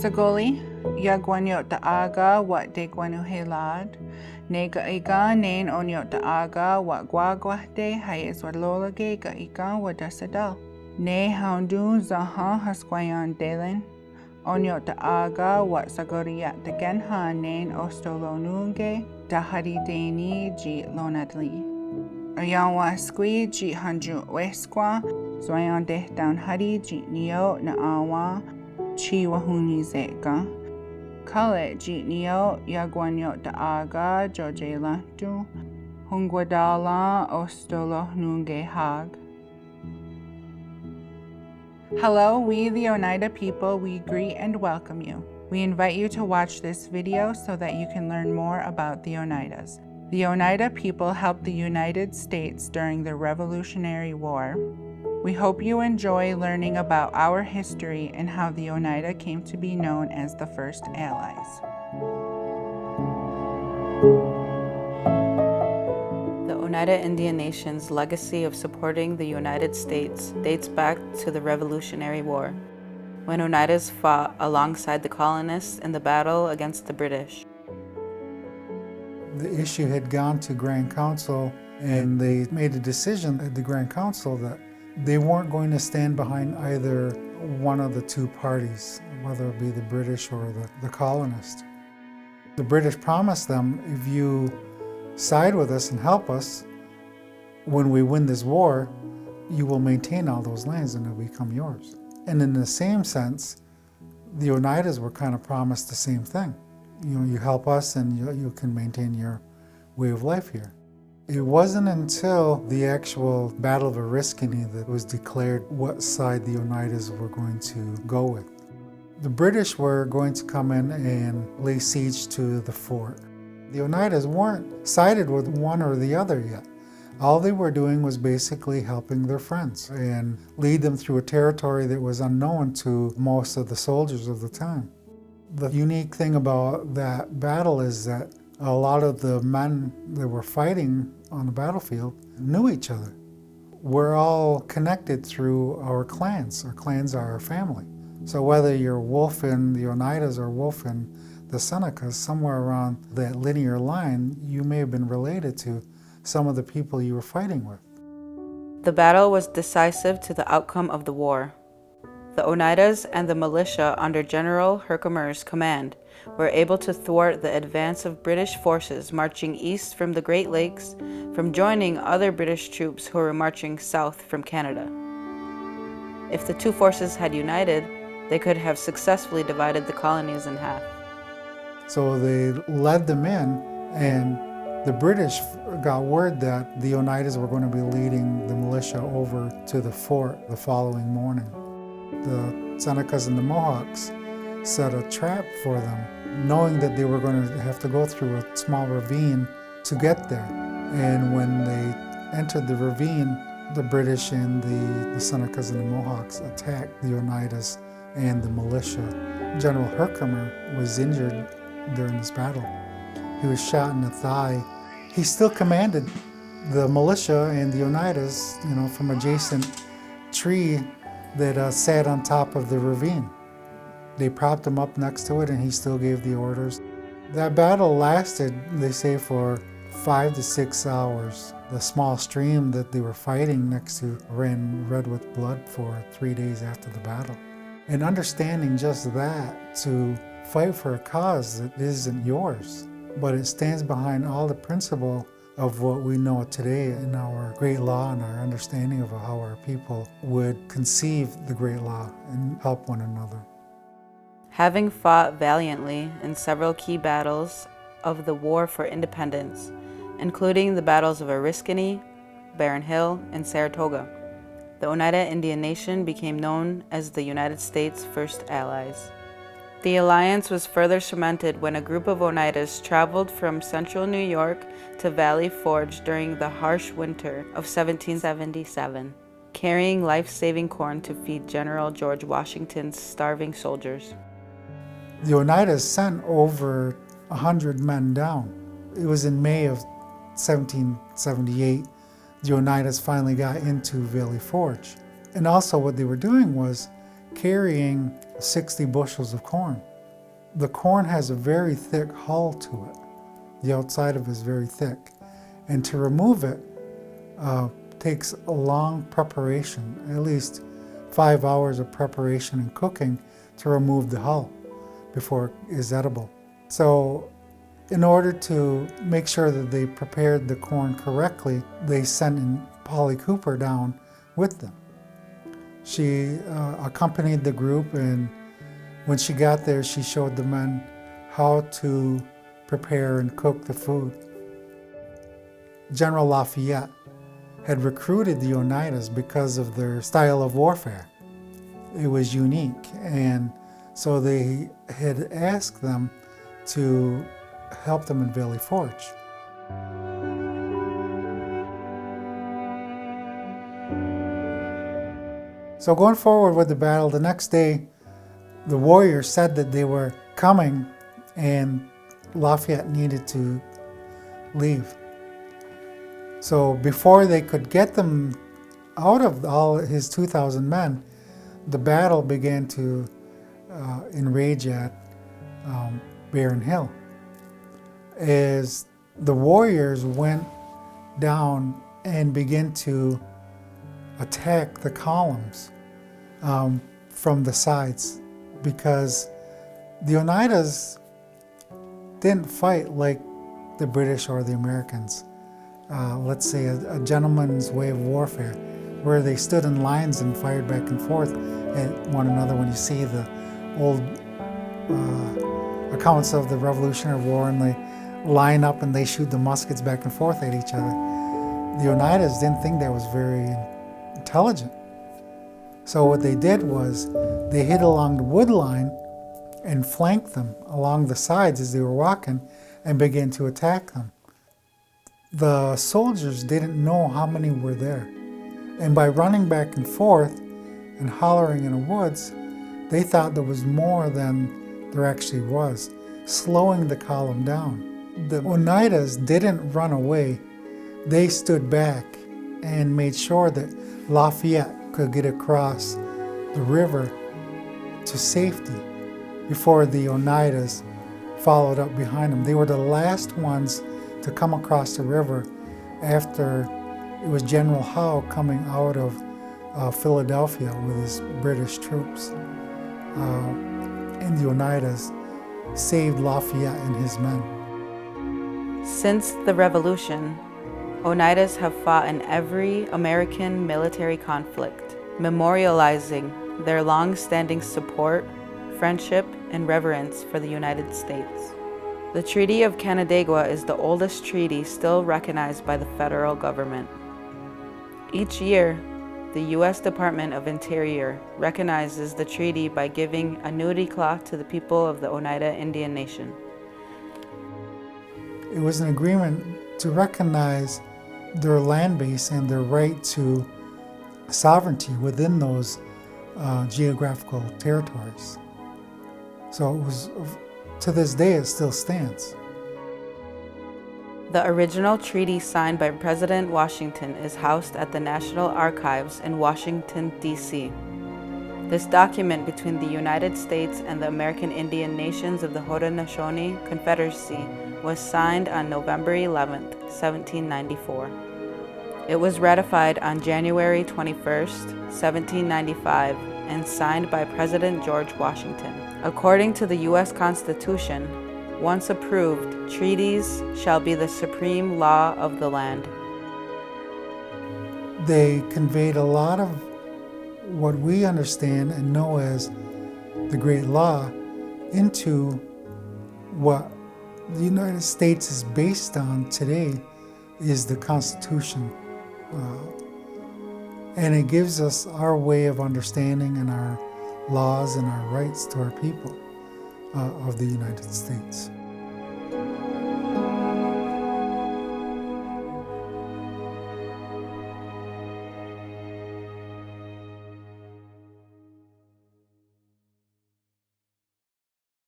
Sagoli, Yagwanyot da Aga, wat de Gwanu Helad, Nega Iga, Nain Onyot da Aga, wat Guaguahde, Hayes Walolage, Ga Iga, Wadasadal. Ne Houndu, Zaha, Hasquayan Delen, Onyot da Aga, wat Sagoriat da Genha, Nain Ostolonunge, da Harideni, G Lonadli. Ayawa Squi, G Hanju Wesqua, Zoyan de Down Hari, G Neo, Naawa, Chi Wahuni Zeka. Kale Jeet Neo Yagwanyot da Aga Joje Lantu Hungwadala Ostolo Nunge Hag. Hello, we the Oneida people, we greet and welcome you. We invite you to watch this video so that you can learn more about the Oneidas. The Oneida people helped the United States during the Revolutionary War. We hope you enjoy learning about our history and how the Oneida came to be known as the first allies. The Oneida Indian Nation's legacy of supporting the United States dates back to the Revolutionary War, when Oneidas fought alongside the colonists in the battle against the British. The issue had gone to Grand Council, and they made a decision at the Grand Council that they weren't going to stand behind either one of the two parties, whether it be the British or the colonists. The British promised them, if you side with us and help us, when we win this war, you will maintain all those lands and they'll become yours. And in the same sense, the Oneidas were kind of promised the same thing. You know, you help us and you can maintain your way of life here. It wasn't until the actual Battle of Oriskany that was declared what side the Oneidas were going to go with. The British were going to come in and lay siege to the fort. The Oneidas weren't sided with one or the other yet. All they were doing was basically helping their friends and lead them through a territory that was unknown to most of the soldiers of the time. The unique thing about that battle is that a lot of the men that were fighting on the battlefield knew each other. We're all connected through our clans. Our clans are our family. So whether you're Wolfin the Oneidas or Wolfin the Senecas, somewhere around that linear line, you may have been related to some of the people you were fighting with. The battle was decisive to the outcome of the war. The Oneidas and the militia under General Herkimer's command were able to thwart the advance of British forces marching east from the Great Lakes from joining other British troops who were marching south from Canada. If the two forces had united, they could have successfully divided the colonies in half. So they led them in, and the British got word that the Oneidas were going to be leading the militia over to the fort the following morning. The Senecas and the Mohawks set a trap for them, knowing that they were going to have to go through a small ravine to get there. And when they entered the ravine, the British and the Senecas and the Mohawks attacked the Oneidas and the militia. General Herkimer was injured during this battle. He was shot in the thigh. He still commanded the militia and the Oneidas, from adjacent tree that sat on top of the ravine. They propped him up next to it and he still gave the orders. That battle lasted, they say, for 5 to 6 hours. The small stream that they were fighting next to ran red with blood for 3 days after the battle. And understanding just that, to fight for a cause that isn't yours, but it stands behind all the principle of what we know today in our great law and our understanding of how our people would conceive the great law and help one another. Having fought valiantly in several key battles of the War for Independence, including the battles of Oriskany, Barren Hill, and Saratoga, the Oneida Indian Nation became known as the United States' first allies. The alliance was further cemented when a group of Oneidas traveled from central New York to Valley Forge during the harsh winter of 1777, carrying life-saving corn to feed General George Washington's starving soldiers. The Oneidas sent over 100 men down. It was in May of 1778 the Oneidas finally got into Valley Forge. And also what they were doing was carrying 60 bushels of corn. The corn has a very thick hull to it. The outside of it is very thick. And to remove it takes a long preparation, at least 5 hours of preparation and cooking to remove the hull before it is edible. So in order to make sure that they prepared the corn correctly, they sent in Polly Cooper down with them. She accompanied the group, and when she got there, she showed the men how to prepare and cook the food. General Lafayette had recruited the Oneidas because of their style of warfare. It was unique, and so they had asked them to help them in Valley Forge. So going forward with the battle, the next day, the warriors said that they were coming and Lafayette needed to leave. So before they could get them out of all his 2,000 men, the battle began to enrage at Barren Hill. As the warriors went down and began to attack the columns from the sides, because the Oneidas didn't fight like the British or the Americans. Let's say a gentleman's way of warfare, where they stood in lines and fired back and forth at one another. When you see the old accounts of the Revolutionary War, and they line up and they shoot the muskets back and forth at each other, the Oneidas didn't think that was very intelligent. So what they did was they hid along the wood line and flanked them along the sides as they were walking and began to attack them. The soldiers didn't know how many were there, and by running back and forth and hollering in the woods, they thought there was more than there actually was, slowing the column down. The Oneidas didn't run away. They stood back and made sure that Lafayette could get across the river to safety before the Oneidas followed up behind them. They were the last ones to come across the river after it was General Howe coming out of Philadelphia with his British troops. And the Oneidas saved Lafayette and his men. Since the Revolution, Oneidas have fought in every American military conflict, memorializing their long-standing support, friendship, and reverence for the United States. The Treaty of Canandaigua is the oldest treaty still recognized by the federal government. Each year, the U.S. Department of Interior recognizes the treaty by giving a nudity cloth to the people of the Oneida Indian Nation. It was an agreement to recognize their land base and their right to sovereignty within those geographical territories. So it was, to this day, it still stands. The original treaty signed by President Washington is housed at the National Archives in Washington, D.C. This document between the United States and the American Indian Nations of the Haudenosaunee Confederacy was signed on November 11, 1794. It was ratified on January 21, 1795, and signed by President George Washington. According to the U.S. Constitution, once approved, treaties shall be the supreme law of the land. They conveyed a lot of what we understand and know as the Great Law into what the United States is based on today is the Constitution. And it gives us our way of understanding and our laws and our rights to our people of the United States.